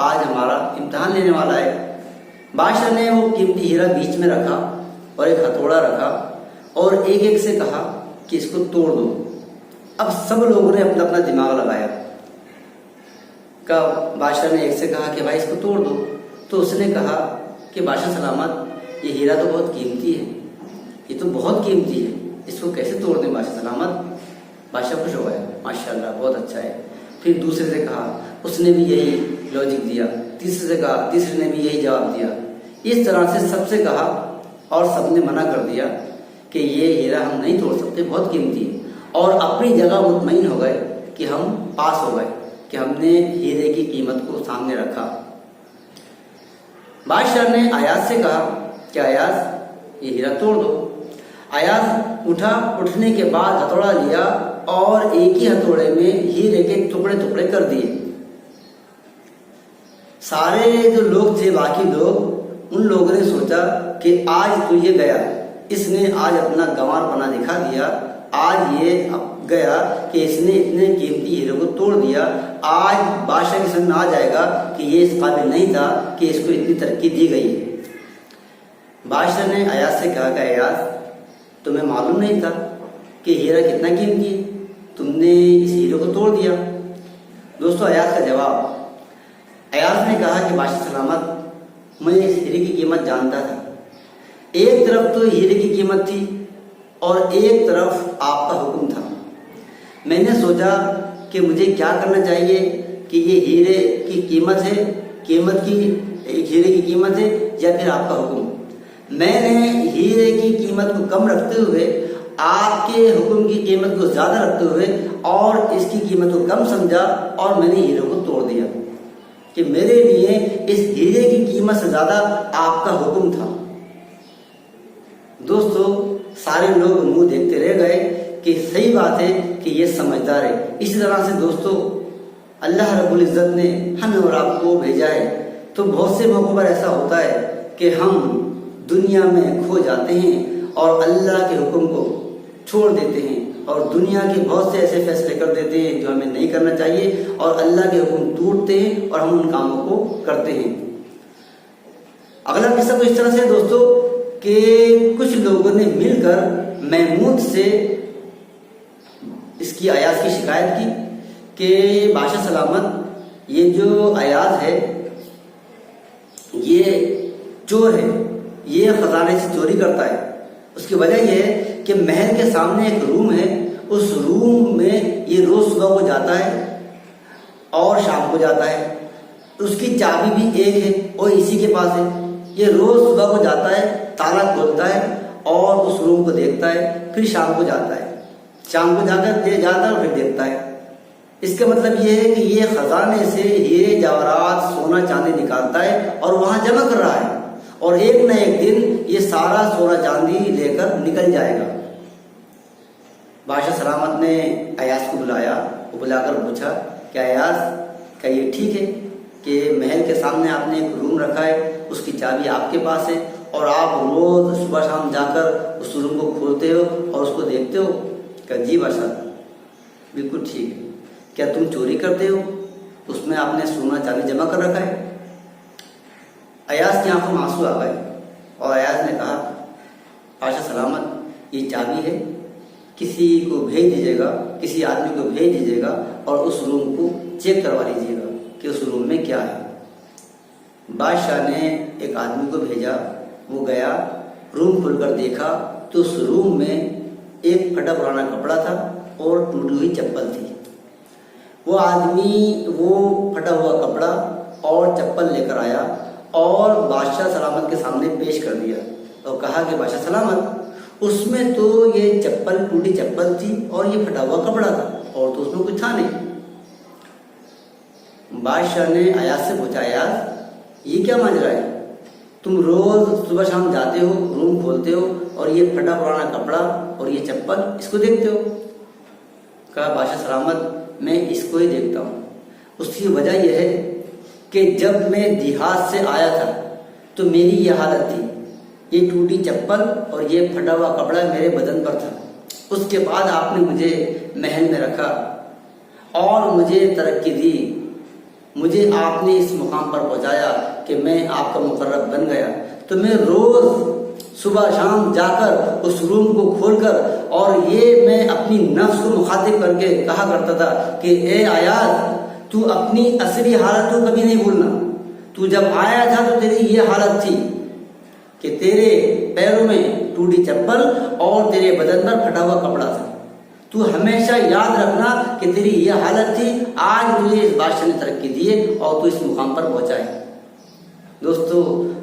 آج ہمارا امتحان لینے والا ہے۔ بادشاہ نے وہ قیمتی ہیرا بیچ میں رکھا اور ایک ہتھوڑا رکھا اور ایک ایک سے کہا کہ اس کو توڑ دو۔ اب سب لوگوں نے اپنا اپنا دماغ لگایا۔ بادشاہ نے ایک سے کہا کہ بھائی اس کو توڑ دو، تو اس نے کہا کہ بادشاہ سلامت، یہ ہیرا تو بہت قیمتی ہے، یہ تو بہت قیمتی ہے، اس کو کیسے توڑ دیں بادشاہ سلامت؟ بادشاہ خوش ہو گیا، ماشاءاللہ بہت اچھا ہے۔ پھر دوسرے سے کہا، اس نے بھی یہی لاجک دیا۔ تیسرے سے کہا، تیسرے نے بھی یہی جواب دیا۔ اس طرح سے سب سے کہا اور سب نے منع کر دیا کہ یہ ہیرا ہم نہیں توڑ سکتے، بہت قیمتی ہے، اور اپنی جگہ مطمئن ہو گئے کہ ہم پاس ہو گئے، کہ ہم نے ہیرے کی قیمت کو سامنے رکھا۔ بادشاہ نے ایاز سے کہا کہ ایاز یہ ہیرا توڑ دو۔ ایاز اٹھا، اٹھنے کے بعد ہتھوڑا لیا اور ایک ہی ہتھوڑے میں ہیرے کے ٹکڑے ٹکڑے کر دیے۔ سارے جو لوگ تھے، باقی لوگ، ان لوگوں نے سوچا کہ آج تو یہ گیا، اس نے آج اپنا گنوار پنا دکھا دیا، آج یہ گیا کہ اس نے اتنے قیمتی ہیرے کو توڑ دیا، آج بادشاہ کی سمجھ میں آ جائے گا کہ یہ اس قابل نہیں تھا کہ اس کو اتنی ترقی دی گئی ہے۔ بادشاہ نے ایاز سے کہا کہ ایاز، تمہیں معلوم نہیں تھا کہ ہیرا کتنا قیمتی ہے، تم نے اس ہیرے کو توڑ دیا۔ دوستو، ایاز کا جواب، ایاز نے کہا کہ بادشاہ سلامت، میں اس ہیرے کی قیمت جانتا تھا، ایک طرف تو ہیرے کی قیمت تھی اور ایک طرف آپ کا حکم تھا۔ میں نے سوچا کہ مجھے کیا کرنا چاہیے کہ یہ ہیرے کی قیمت ہے، ہیرے کی قیمت ہے یا پھر آپ کا حکم۔ میں نے ہیرے کی قیمت کو کم رکھتے ہوئے آپ کے حکم کی قیمت کو زیادہ رکھتے ہوئے اور اس کی قیمت کو کم سمجھا اور میں نے ہیرے کو توڑ دیا، کہ میرے لیے اس ہیرے کی قیمت سے زیادہ آپ کا حکم تھا۔ دوستو، سارے لوگ منہ دیکھتے رہ گئے کہ صحیح بات ہے کہ یہ سمجھدار ہے۔ اسی طرح سے دوستو، اللہ رب العزت نے ہمیں اور آپ کو بھیجا ہے، تو بہت سے موقعوں پر ایسا ہوتا ہے کہ ہم دنیا میں کھو جاتے ہیں اور اللہ کے حکم کو چھوڑ دیتے ہیں، اور دنیا کے بہت سے ایسے فیصلے کر دیتے ہیں جو ہمیں نہیں کرنا چاہیے، اور اللہ کے حکم ٹوٹتے ہیں اور ہم ان کاموں کو کرتے ہیں۔ اگلا قصہ تو اس طرح سے دوستو کہ کچھ لوگوں نے مل کر محمود سے اس کی ایاز کی شکایت کی کہ بادشاہ سلامت، یہ جو ایاز ہے یہ چور ہے، یہ خزانے سے چوری کرتا ہے۔ اس کی وجہ یہ ہے کہ محل کے سامنے ایک روم ہے، اس روم میں یہ روز صبح کو جاتا ہے اور شام کو جاتا ہے، اس کی چابی بھی ایک ہے اور اسی کے پاس ہے۔ یہ روز صبح کو جاتا ہے، تالا کھولتا ہے اور اس روم کو دیکھتا ہے، پھر شام کو جاتا ہے، شام کو جا کر جاتا ہے اور پھر دیکھتا ہے۔ اس کا مطلب یہ ہے کہ یہ خزانے سے یہ جواہرات، سونا چاندی نکالتا ہے اور وہاں جمع کر رہا ہے، اور ایک نہ ایک دن یہ سارا سونا چاندی لے کر نکل جائے گا۔ بادشاہ سلامت نے ایاز کو بلایا، وہ بلا کر پوچھا کہ ایاز، کیا یہ ٹھیک ہے کہ محل کے سامنے آپ نے ایک روم رکھا ہے، اس کی چابی آپ کے پاس ہے اور آپ روز صبح شام جا کر اس روم کو کھولتے ہو اور اس کو دیکھتے ہو؟ کہ جی بادشاہ، بالکل ٹھیک ہے۔ کیا تم چوری کرتے ہو؟ اس میں آپ نے سونا چاندی جمع کر رکھا ہے؟ ایاز کی آنکھوں میں آنسو آ گئے اور ایاز نے کہا، بادشاہ سلامت، یہ چابی ہے، کسی کو بھیج دیجیے گا، کسی آدمی کو بھیج دیجیے گا اور اس روم کو چیک کروا لیجیے گا کہ اس روم میں کیا ہے۔ بادشاہ نے ایک آدمی کو بھیجا، وہ گیا، روم کھول کر دیکھا تو اس روم میں ایک پھٹا پرانا کپڑا تھا اور ٹوٹی ہوئی چپل تھی۔ وہ آدمی وہ پھٹا ہوا کپڑا اور چپل لے کر آیا اور بادشاہ سلامت کے سامنے پیش کر دیا اور کہا کہ بادشاہ سلامت، اس میں تو یہ چپل ٹوٹی چپل تھی اور یہ پھٹا ہوا کپڑا تھا، اور تو اس میں کچھ تھا نہیں۔ بادشاہ نے ایاز سے پوچھا، ایاز، یہ کیا ماجرا ہے؟ تم روز صبح شام جاتے ہو، روم کھولتے ہو اور یہ پھٹا پرانا کپڑا اور یہ چپل اس کو دیکھتے ہو؟ کہا، بادشاہ سلامت، میں اس کو ہی دیکھتا ہوں۔ اس کی وجہ یہ ہے کہ جب میں دیہات سے آیا تھا تو میری یہ حالت تھی، یہ ٹوٹی چپل اور یہ پھٹا ہوا کپڑا میرے بدن پر تھا۔ اس کے بعد آپ نے مجھے محل میں رکھا اور مجھے ترقی دی مجھے آپ نے اس مقام پر پہنچایا کہ میں آپ کا مقرب بن گیا، تو میں روز صبح شام جا کر اس روم کو کھول کر، اور یہ میں اپنی نفس کو مخاطب کر کے کہا کرتا تھا کہ اے ایاز، تو اپنی اصلی حالت کو کبھی نہیں بھولنا۔ تو جب آیا تھا تو تیری یہ حالت تھی کہ تیرے پیروں میں ٹوٹی چپل اور تیرے بدن پر پھٹا ہوا کپڑا تھا۔ تو ہمیشہ یاد رکھنا کہ تیری یہ حالت تھی، آج تجھے اس بادشاہ نے ترقی دی ہے اور تو اس مقام پر پہنچا ہے۔ دوستو،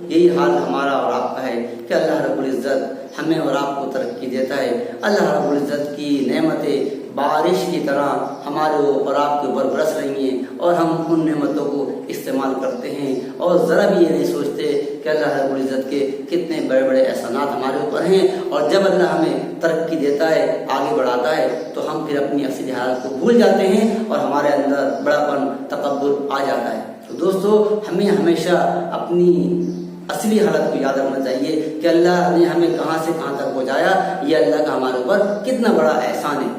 یہی حال ہمارا اور آپ کا ہے کہ اللہ رب العزت ہمیں اور آپ کو ترقی دیتا ہے۔ اللہ رب العزت کی نعمتیں بارش کی طرح ہمارے اور آپ کے اوپر برس رہی ہیں، اور ہم ان نعمتوں کو استعمال کرتے ہیں اور ذرا بھی یہ نہیں سوچتے کہ اللہ رب العزت کے کتنے بڑے بڑے احسانات ہمارے اوپر ہیں۔ اور جب اللہ ہمیں ترقی دیتا ہے، آگے بڑھاتا ہے، تو ہم پھر اپنی اصلی حالت کو بھول جاتے ہیں اور ہمارے اندر بڑا پن تکبر آ جاتا ہے۔ تو دوستو، ہمیں ہمیشہ اپنی اصلی حالت کو یاد رکھنا چاہیے کہ اللہ نے ہمیں کہاں سے کہاں تک پہنچایا، یہ اللہ کا ہمارے اوپر کتنا بڑا احسان ہے۔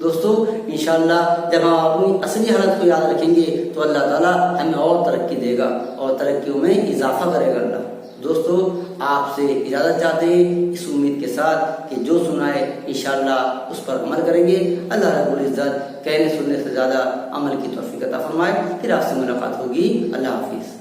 دوستو، انشاءاللہ جب ہم اپنی اصلی حالت کو یاد رکھیں گے تو اللہ تعالیٰ ہمیں اور ترقی دے گا اور ترقیوں میں اضافہ کرے گا اللہ۔ دوستو، آپ سے اجازت چاہتے ہیں اس امید کے ساتھ کہ جو سنا ہے انشاءاللہ اس پر عمل کریں گے۔ اللہ رب العزت کہنے سننے سے زیادہ عمل کی توفیق عطا فرمائے۔ پھر آپ سے ملاقات ہوگی۔ اللہ حافظ۔